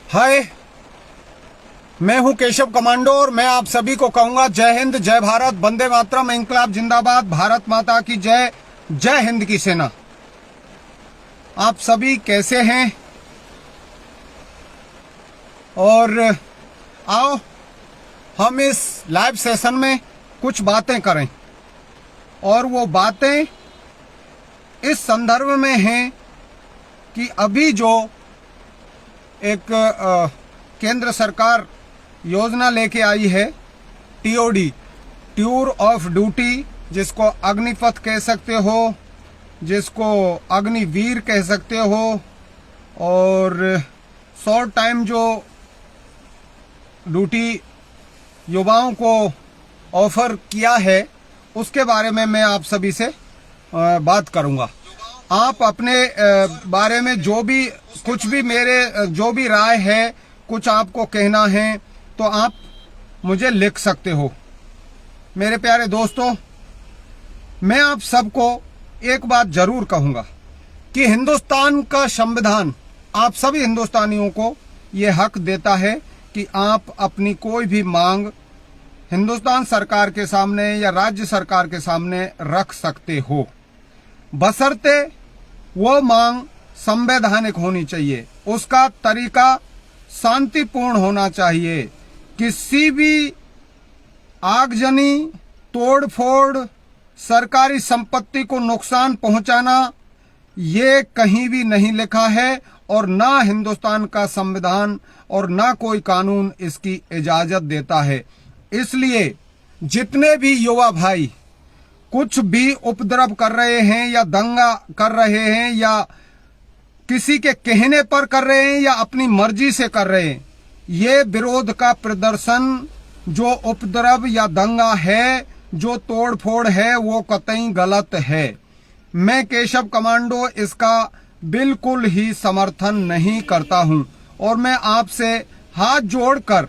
हाय, मैं हूं केशव कमांडो और मैं आप सभी को कहूंगा जय हिंद, जय भारत, वंदे मातरम, इंकलाब जिंदाबाद, भारत माता की जय, जय हिंद की सेना। आप सभी कैसे हैं? और आओ हम इस लाइव सेशन में कुछ बातें करें, और वो बातें इस संदर्भ में हैं कि अभी जो एक केंद्र सरकार योजना लेके आई है, टीओडी, टूर ऑफ ड्यूटी, जिसको अग्निपथ कह सकते हो, जिसको अग्निवीर कह सकते हो, और शॉर्ट टाइम जो ड्यूटी युवाओं को ऑफर किया है, उसके बारे में मैं आप सभी से बात करूंगा। आप अपने बारे में जो भी कुछ भी मेरे जो भी राय है, कुछ आपको कहना है, तो आप मुझे लिख सकते हो। मेरे प्यारे दोस्तों, मैं आप सबको एक बात जरूर कहूंगा कि हिंदुस्तान का संविधान आप सभी हिंदुस्तानियों को ये हक देता है कि आप अपनी कोई भी मांग हिंदुस्तान सरकार के सामने या राज्य सरकार के सामने रख सकते हो, बशर्ते वो मांग संवैधानिक होनी चाहिए, उसका तरीका शांतिपूर्ण होना चाहिए। किसी भी आगजनी, तोड़फोड़, सरकारी संपत्ति को नुकसान पहुंचाना, ये कहीं भी नहीं लिखा है, और ना हिंदुस्तान का संविधान और ना कोई कानून इसकी इजाजत देता है। इसलिए जितने भी युवा भाई कुछ भी उपद्रव कर रहे हैं या दंगा कर रहे हैं या किसी के कहने पर कर रहे हैं या अपनी मर्जी से कर रहे हैं, ये विरोध का प्रदर्शन, जो उपद्रव या दंगा है, जो तोड़फोड़ है, वो कतई गलत है। मैं केशव कमांडो इसका बिल्कुल ही समर्थन नहीं करता हूं, और मैं आपसे हाथ जोड़कर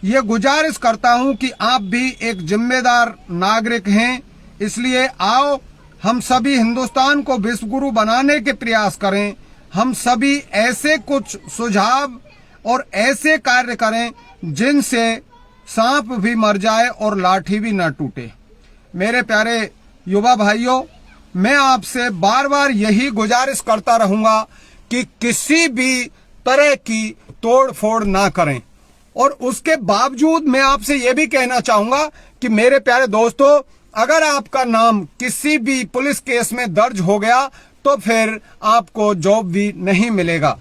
ये गुजारिश करता हूं कि आप भी एक जिम्मेदार नागरिक हैं। इसलिए आओ हम सभी हिंदुस्तान को विश्वगुरु बनाने के प्रयास करें। हम सभी ऐसे कुछ सुझाव और ऐसे कार्य करें जिनसे सांप भी मर जाए और लाठी भी न टूटे। मेरे प्यारे युवा भाइयों, मैं आपसे बार बार यही गुजारिश करता रहूंगा कि किसी भी तरह की तोड़ फोड़ ना करें। और उसके बावजूद मैं आपसे यह भी कहना चाहूंगा कि मेरे प्यारे दोस्तों, अगर आपका नाम किसी भी पुलिस केस में दर्ज हो गया तो फिर आपको जॉब भी नहीं मिलेगा।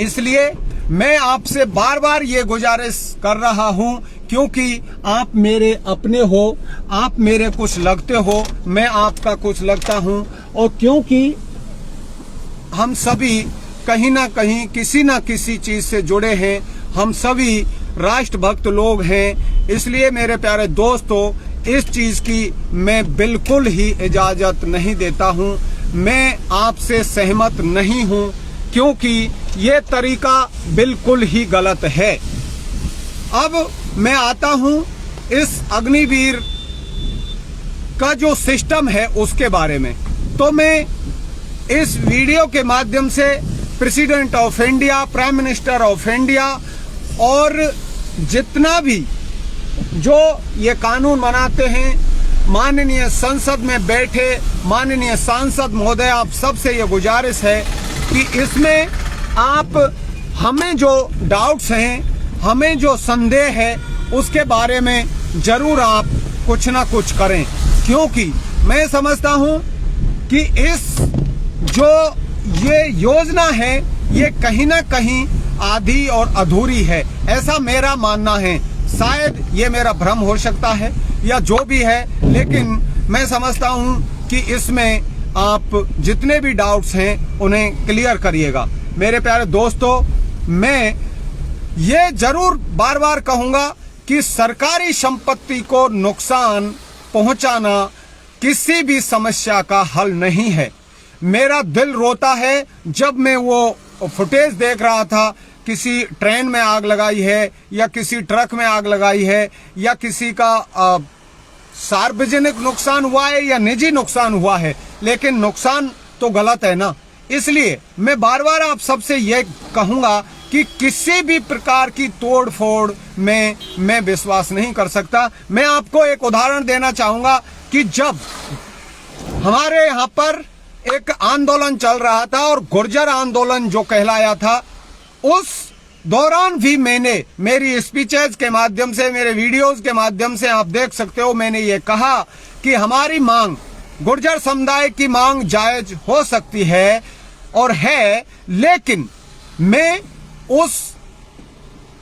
इसलिए मैं आपसे बार बार ये गुजारिश कर रहा हूं, क्योंकि आप मेरे अपने हो, आप मेरे कुछ लगते हो, मैं आपका कुछ लगता हूं, और क्योंकि हम सभी कहीं ना कहीं किसी ना किसी चीज से जुड़े हैं, हम सभी राष्ट्रभक्त लोग हैं। इसलिए मेरे प्यारे दोस्तों, इस चीज की मैं बिल्कुल ही इजाजत नहीं देता हूं। मैं आपसे सहमत नहीं हूं, क्योंकि ये तरीका बिल्कुल ही गलत है। अब मैं आता हूं इस अग्निवीर का जो सिस्टम है उसके बारे में। तो मैं इस वीडियो के माध्यम से president of India, prime minister of India और जितना भी जो ये कानून बनाते हैं, माननीय संसद में बैठे माननीय सांसद महोदय, आप सबसे ये गुजारिश है कि इसमें आप हमें जो डाउट्स हैं, हमें जो संदेह है, उसके बारे में जरूर आप कुछ ना कुछ करें। क्योंकि मैं समझता हूं कि इस जो ये योजना है, ये कहीं ना कहीं आधी और अधूरी है, ऐसा मेरा मानना है। शायद ये मेरा भ्रम हो सकता है या जो भी है, लेकिन मैं समझता हूं कि इसमें आप जितने भी डाउट्स हैं उन्हें क्लियर करिएगा। मेरे प्यारे दोस्तों, मैं ये जरूर बार बार कहूंगा कि सरकारी संपत्ति को नुकसान पहुंचाना किसी भी समस्या का हल नहीं है। मेरा दिल रोता है जब मैं वो फुटेज देख रहा था, किसी ट्रेन में आग लगाई है या किसी ट्रक में आग लगाई है या किसी का सार्वजनिक नुकसान हुआ है या निजी नुकसान हुआ है, लेकिन नुकसान तो गलत है ना। इसलिए मैं बार बार आप सबसे ये कहूंगा कि किसी भी प्रकार की तोड़ फोड़ में मैं विश्वास नहीं कर सकता। मैं आपको एक उदाहरण देना चाहूंगा कि जब हमारे यहाँ पर एक आंदोलन चल रहा था और गुर्जर आंदोलन जो कहलाया था, उस दौरान भी मैंने मेरी स्पीचेस के माध्यम से, मेरे वीडियोस के माध्यम से आप देख सकते हो, मैंने ये कहा कि हमारी मांग, गुर्जर समुदाय की मांग जायज हो सकती है और है, लेकिन मैं उस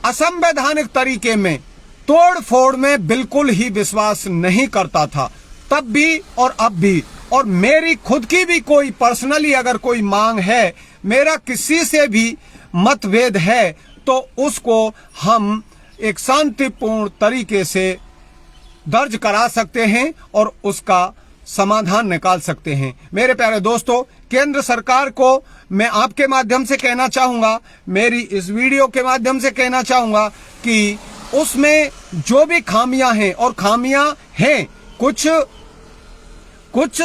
असंवैधानिक तरीके में, तोड़ फोड़ में बिल्कुल ही विश्वास नहीं करता था, तब भी और अब भी। और मेरी खुद की भी कोई पर्सनली अगर कोई मांग है, मेरा किसी से भी मतभेद है, तो उसको हम एक शांतिपूर्ण तरीके से दर्ज करा सकते हैं और उसका समाधान निकाल सकते हैं। मेरे प्यारे दोस्तों, केंद्र सरकार को मैं आपके माध्यम से कहना चाहूंगा, मेरी इस वीडियो के माध्यम से कहना चाहूंगा कि उसमें जो भी खामियां हैं, और खामियां हैं, कुछ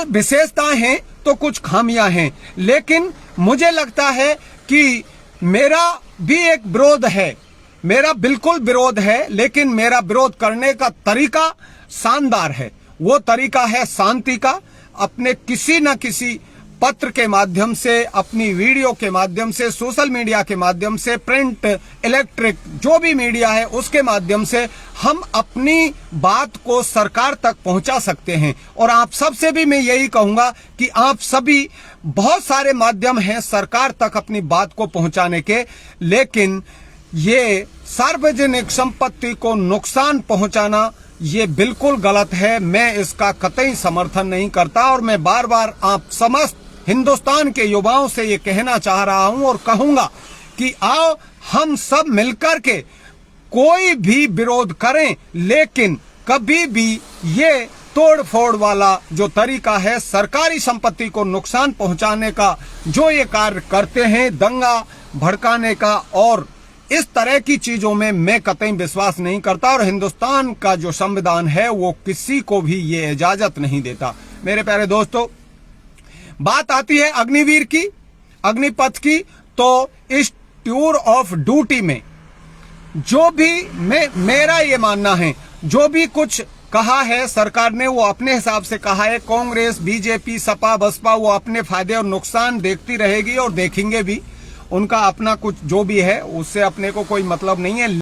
विशेषताएं हैं तो कुछ खामियां हैं, लेकिन मुझे लगता है कि मेरा भी एक विरोध है, मेरा बिल्कुल विरोध है, लेकिन मेरा विरोध करने का तरीका शानदार है। वो तरीका है शांति का। अपने किसी न किसी पत्र के माध्यम से, अपनी वीडियो के माध्यम से, सोशल मीडिया के माध्यम से, प्रिंट, इलेक्ट्रिक जो भी मीडिया है उसके माध्यम से हम अपनी बात को सरकार तक पहुंचा सकते हैं। और आप सबसे भी मैं यही कहूंगा कि आप सभी, बहुत सारे माध्यम हैं सरकार तक अपनी बात को पहुंचाने के, लेकिन ये सार्वजनिक संपत्ति को नुकसान पहुंचाना ये बिल्कुल गलत है। मैं इसका कतई समर्थन नहीं करता और मैं बार बार आप समस्त हिंदुस्तान के युवाओं से ये कहना चाह रहा हूं और कहूंगा कि आओ हम सब मिलकर के कोई भी विरोध करें, लेकिन कभी भी ये तोड़ फोड़ वाला जो तरीका है, सरकारी संपत्ति को नुकसान पहुंचाने का जो ये कार्य करते हैं, दंगा भड़काने का और इस तरह की चीजों में मैं कतई विश्वास नहीं करता। और हिंदुस्तान का जो संविधान है वो किसी को भी ये इजाजत नहीं देता। मेरे प्यारे दोस्तों, बात आती है अग्निवीर की, अग्निपथ की, तो इस टूर ऑफ ड्यूटी में जो भी मेरा ये मानना है, जो भी कुछ कहा है सरकार ने वो अपने हिसाब से कहा है। कांग्रेस, बीजेपी, सपा, बसपा वो अपने फायदे और नुकसान देखती रहेगी और देखेंगे भी। उनका अपना कुछ जो भी है उससे अपने को कोई मतलब नहीं है।